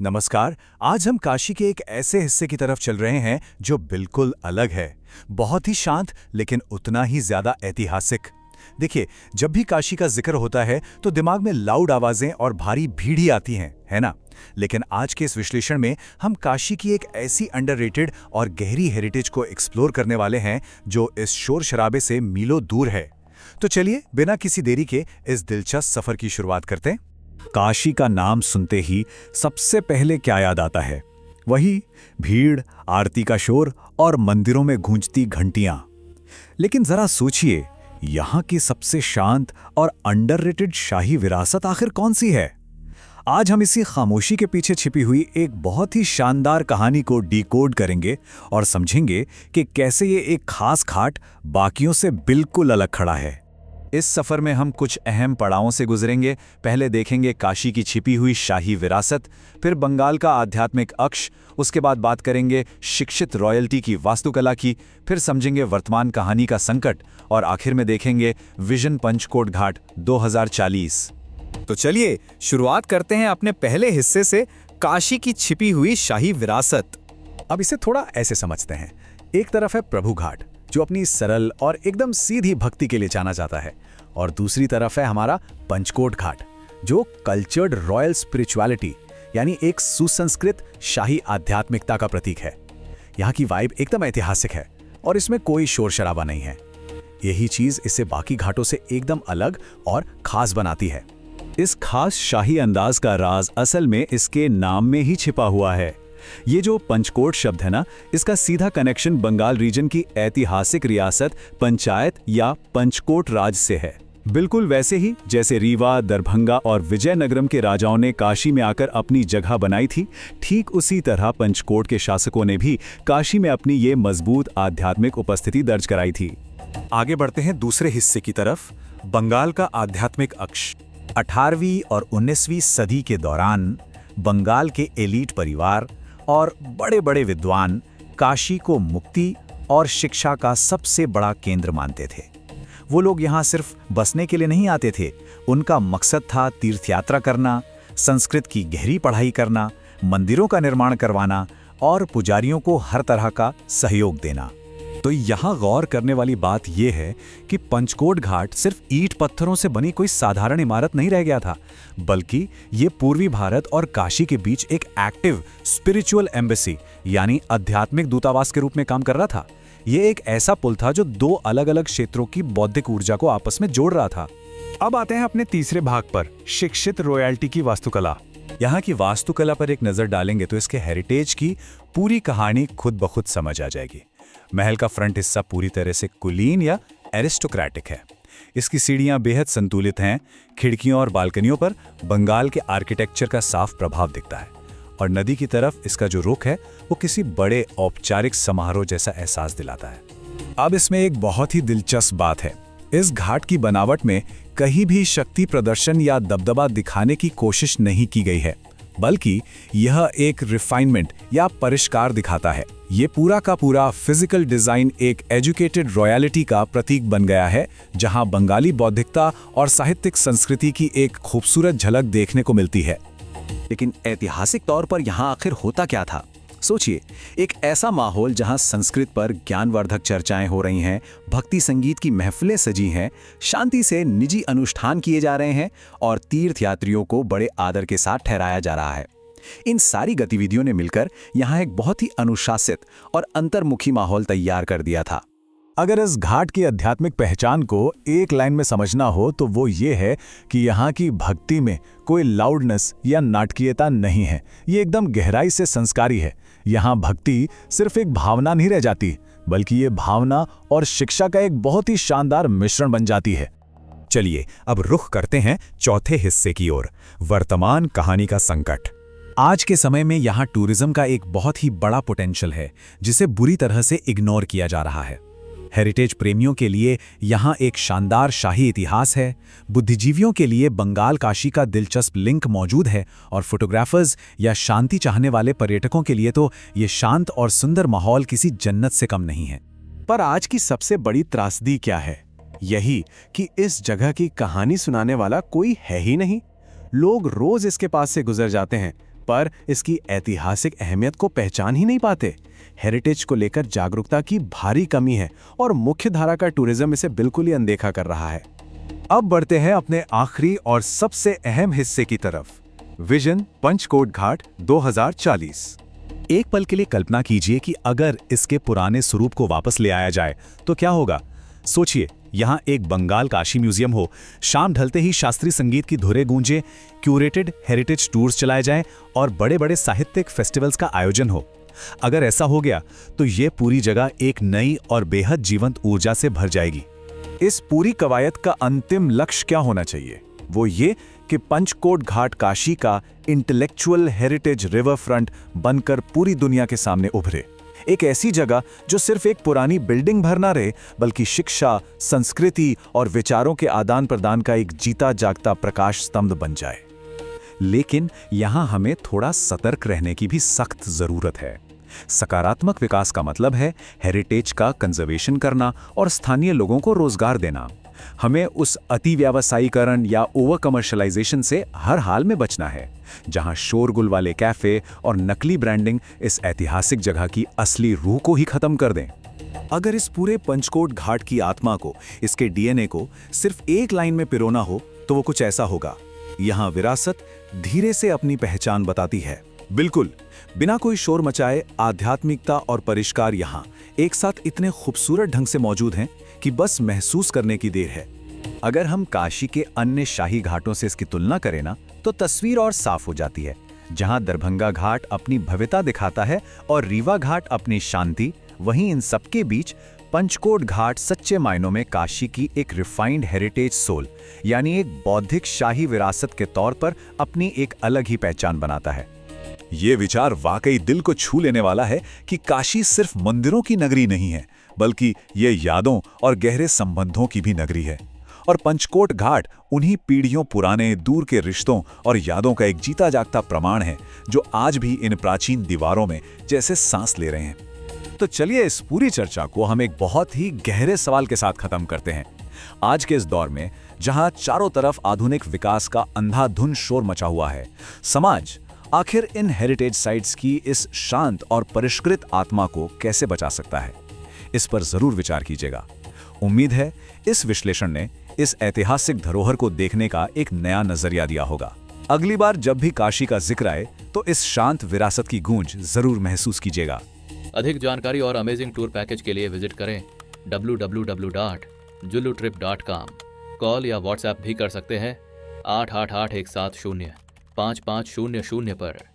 नमस्कार। आज हम काशी के एक ऐसे हिस्से की तरफ चल रहे हैं जो बिल्कुल अलग है। बहुत ही शांत लेकिन उतना ही ज्यादा ऐतिहासिक। देखिए, जब भी काशी का जिक्र होता है तो दिमाग में लाउड आवाजें और भारी भीड़ ही आती हैं, है ना? लेकिन आज के इस विश्लेषण में हम काशी की एक ऐसी अंडररेटेड और गहरी हेरिटेज को एक्सप्लोर करने वाले हैं जो इस शोर शराबे से मीलों दूर है। तो चलिए बिना किसी देरी के इस दिलचस्प सफर की शुरुआत करते हैं। काशी का नाम सुनते ही सबसे पहले क्या याद आता है? वही भीड़, आरती का शोर और मंदिरों में गूंजती घंटियां। लेकिन जरा सोचिए, यहाँ की सबसे शांत और अंडररेटेड शाही विरासत आखिर कौन सी है? आज हम इसी खामोशी के पीछे छिपी हुई एक बहुत ही शानदार कहानी को डिकोड करेंगे और समझेंगे कि कैसे ये एक खास घाट बाकियों से बिल्कुल अलग खड़ा है। इस सफर में हम कुछ अहम पड़ावों से गुजरेंगे। पहले देखेंगे काशी की छिपी हुई शाही विरासत, फिर बंगाल का आध्यात्मिक अक्ष, उसके बाद बात करेंगे शिक्षित रॉयल्टी की वास्तुकला की, फिर समझेंगे वर्तमान कहानी का संकट और आखिर में देखेंगे विजन पंचकोट घाट 2040। तो चलिए शुरुआत करते हैं अपने पहले हिस्से से, काशी की छिपी हुई शाही विरासत। अब इसे थोड़ा ऐसे समझते हैं। एक तरफ है प्रभु घाट जो अपनी सरल और एकदम सीधी भक्ति के लिए जाना जाता है, और दूसरी तरफ है हमारा पंचकोट घाट जो कल्चर्ड रॉयल स्पिरिचुअलिटी यानी एक सुसंस्कृत शाही आध्यात्मिकता का प्रतीक है। यहाँ की वाइब एकदम ऐतिहासिक है और इसमें कोई शोर शराबा नहीं है। यही चीज इसे बाकी घाटों से एकदम अलग और खास बनाती है। इस खास शाही अंदाज का राज असल में इसके नाम में ही छिपा हुआ है। ये जो पंचकोट शब्द है ना, इसका सीधा कनेक्शन बंगाल रीजन की ऐतिहासिक रियासत पंचायत या पंचकोट राज से है। बिल्कुल वैसे ही जैसे रीवा, दरभंगा और विजयनगरम के राजाओं ने काशी में आकर अपनी जगह बनाई थी, ठीक उसी तरह पंचकोट के शासकों ने भी काशी में अपनी ये मजबूत आध्यात्मिक उपस्थिति दर्ज कराई थी। आगे बढ़ते हैं दूसरे हिस्से की तरफ, बंगाल का आध्यात्मिक अक्ष। 18वीं और 19वीं सदी के दौरान बंगाल के एलीट परिवार और बड़े बड़े विद्वान काशी को मुक्ति और शिक्षा का सबसे बड़ा केंद्र मानते थे। वो लोग यहाँ सिर्फ बसने के लिए नहीं आते थे, उनका मकसद था तीर्थयात्रा करना, संस्कृत की गहरी पढ़ाई करना, मंदिरों का निर्माण करवाना और पुजारियों को हर तरह का सहयोग देना। तो यहाँ गौर करने वाली बात यह है कि पंचकोट घाट सिर्फ ईंट पत्थरों से बनी कोई साधारण इमारत नहीं रह गया था, बल्कि ये पूर्वी भारत और काशी के बीच एक एक्टिव स्पिरिचुअल एम्बेसी यानी आध्यात्मिक दूतावास के रूप में काम कर रहा था। ये एक ऐसा पुल था जो दो अलग अलग क्षेत्रों की बौद्धिक ऊर्जा को आपस में जोड़ रहा था। अब आते हैं अपने तीसरे भाग पर, शिक्षित रॉयल्टी की वास्तुकला। यहाँ की वास्तुकला पर एक नजर डालेंगे तो इसके हेरिटेज की पूरी कहानी खुद ब खुद समझ आ जाएगी। महल का फ्रंट हिस्सा पूरी तरह से कुलीन या एरिस्टोक्रेटिक है। इसकी सीढ़ियां बेहद संतुलित हैं। खिड़कियों और बालकनियों पर बंगाल के आर्किटेक्चर का साफ प्रभाव दिखता है, और नदी की तरफ इसका जो रुख है वो किसी बड़े औपचारिक समारोह जैसा एहसास दिलाता है। अब इसमें एक बहुत ही दिलचस्प बात है, इस घाट की बनावट में कहीं भी शक्ति प्रदर्शन या दबदबा दिखाने की कोशिश नहीं की गई है, बल्कि यह एक रिफाइनमेंट या परिष्कार दिखाता है। ये पूरा का पूरा फिजिकल डिजाइन एक एजुकेटेड रॉयल्टी का प्रतीक बन गया है, जहां बंगाली बौद्धिकता और साहित्यिक संस्कृति की एक खूबसूरत झलक देखने को मिलती है। लेकिन ऐतिहासिक तौर पर यहाँ आखिर होता क्या था? सोचिए, एक ऐसा माहौल जहां संस्कृत पर ज्ञानवर्धक चर्चाएं हो रही हैं, भक्ति संगीत की महफिलें सजी हैं, शांति से निजी अनुष्ठान किए जा रहे हैं और तीर्थयात्रियों को बड़े आदर के साथ ठहराया जा रहा है। इन सारी गतिविधियों ने मिलकर यहाँ एक बहुत ही अनुशासित और अंतर्मुखी माहौल तैयार कर दिया था। अगर इस घाट की आध्यात्मिक पहचान को एक लाइन में समझना हो तो वो ये है कि यहाँ की भक्ति में कोई लाउडनेस या नाटकीयता नहीं है। ये एकदम गहराई से संस्कारी है। यहाँ भक्ति सिर्फ एक भावना नहीं रह जाती, बल्कि ये भावना और शिक्षा का एक बहुत ही शानदार मिश्रण बन जाती है। चलिए अब रुख करते हैं चौथे हिस्से की ओर, वर्तमान कहानी का संकट। आज के समय में यहाँ टूरिज्म का एक बहुत ही बड़ा पोटेंशियल है जिसे बुरी तरह से इग्नोर किया जा रहा है। हेरिटेज प्रेमियों के लिए यहाँ एक शानदार शाही इतिहास है, बुद्धिजीवियों के लिए बंगाल काशी का दिलचस्प लिंक मौजूद है, और फोटोग्राफर्स या शांति चाहने वाले पर्यटकों के लिए तो ये शांत और सुंदर माहौल किसी जन्नत से कम नहीं है। पर आज की सबसे बड़ी त्रासदी क्या है? यही कि इस जगह की कहानी सुनाने वाला कोई है ही नहीं। लोग रोज इसके पास से गुजर जाते हैं, पर इसकी ऐतिहासिक अहमियत को पहचान ही नहीं पाते। हेरिटेज को लेकर जागरूकता की भारी कमी है और मुख्य धारा का टूरिज्म इसे बिल्कुल ही अनदेखा कर रहा है। अब बढ़ते हैं अपने आखिरी और सबसे अहम हिस्से की तरफ, विजन पंचकोट घाट 2040। एक पल के लिए कल्पना कीजिए कि अगर इसके पुराने स्वरूप को वापस ले आया जाए तो क्या होगा। सोचिए, यहाँ एक बंगाल काशी म्यूजियम हो, शाम ढलते ही शास्त्रीय संगीत की धुरें गूंजे, क्यूरेटेड हेरिटेज टूर्स चलाए जाएं और बड़े-बड़े साहित्यिक फेस्टिवल्स का आयोजन हो। अगर ऐसा हो गया तो ये पूरी जगह एक नई और बेहद जीवंत ऊर्जा से भर जाएगी। इस पूरी कवायद का अंतिम लक्ष्य क्या होना चाहिए? वो ये कि पंचकोट घाट काशी का इंटेलेक्चुअल हेरिटेज रिवर फ्रंट बनकर पूरी दुनिया के सामने उभरे। एक ऐसी जगह जो सिर्फ एक पुरानी बिल्डिंग भर ना रहे, बल्कि शिक्षा, संस्कृति और विचारों के आदान प्रदान का एक जीता जागता प्रकाश स्तंभ बन जाए। लेकिन यहाँ हमें थोड़ा सतर्क रहने की भी सख्त जरूरत है। सकारात्मक विकास का मतलब है हेरिटेज का कंजर्वेशन करना और स्थानीय लोगों को रोजगार देना। हमें उस अति व्यावसायीकरण या ओवर कमर्शलाइजेशन से हर हाल में बचना है, जहां शोरगुल वाले कैफे और नकली ब्रांडिंग इस ऐतिहासिक जगह की असली रूह को ही खत्म कर दें। अगर इस पूरे पंचकोट घाट की आत्मा को, इसके डीएनए को सिर्फ एक लाइन में पिरोना हो तो वो कुछ ऐसा होगा। यहाँ विरासत धीरे से अपनी पहचान बताती है, बिल्कुल बिना कोई शोर मचाए। आध्यात्मिकता और परिष्कार यहाँ एक साथ इतने खूबसूरत ढंग से मौजूद हैं कि बस महसूस करने की देर है। अगर हम काशी के अन्य शाही घाटों से इसकी तुलना करें ना, तो तस्वीर और साफ हो जाती है। जहां दरभंगा घाट अपनी भव्यता दिखाता है और रीवा घाट अपनी शांति, वहीं इन सबके बीच पंचकोट घाट सच्चे मायनों में काशी की एक रिफाइंड हेरिटेज सोल, यानी एक बौद्धिक शाही विरासत के तौर पर अपनी एक अलग ही पहचान बनाता है। ये विचार वाकई दिल को छू लेने वाला है कि काशी सिर्फ मंदिरों की नगरी नहीं है, बल्कि ये यादों और गहरे संबंधों की भी नगरी है। और पंचकोट घाट उन्हीं पीढ़ियों पुराने दूर के रिश्तों और यादों का एक जीता जागता प्रमाण है, जो आज भी इन प्राचीन दीवारों में जैसे सांस ले रहे हैं। तो चलिए इस पूरी चर्चा को हम एक बहुत ही गहरे सवाल के साथ खत्म करते हैं। आज के इस दौर में जहां चारों तरफ आधुनिक विकास का अंधाधुंध शोर मचा हुआ है, समाज आखिर इन हेरिटेज साइट्स की इस शांत और परिष्कृत आत्मा को कैसे बचा सकता है? इस पर जरूर विचार कीजिएगा। उम्मीद है इस विश्लेषण ने इस ऐतिहासिक धरोहर को देखने का एक नया नजरिया दिया होगा। अगली बार जब भी काशी का जिक्र आए तो इस शांत विरासत की गूंज जरूर महसूस कीजिएगा। अधिक जानकारी और अमेजिंग टूर पैकेज के लिए विजिट करें www.jullutrip.com। कॉल या व्हाट्सएप भी कर सकते हैं 8881705500 पर।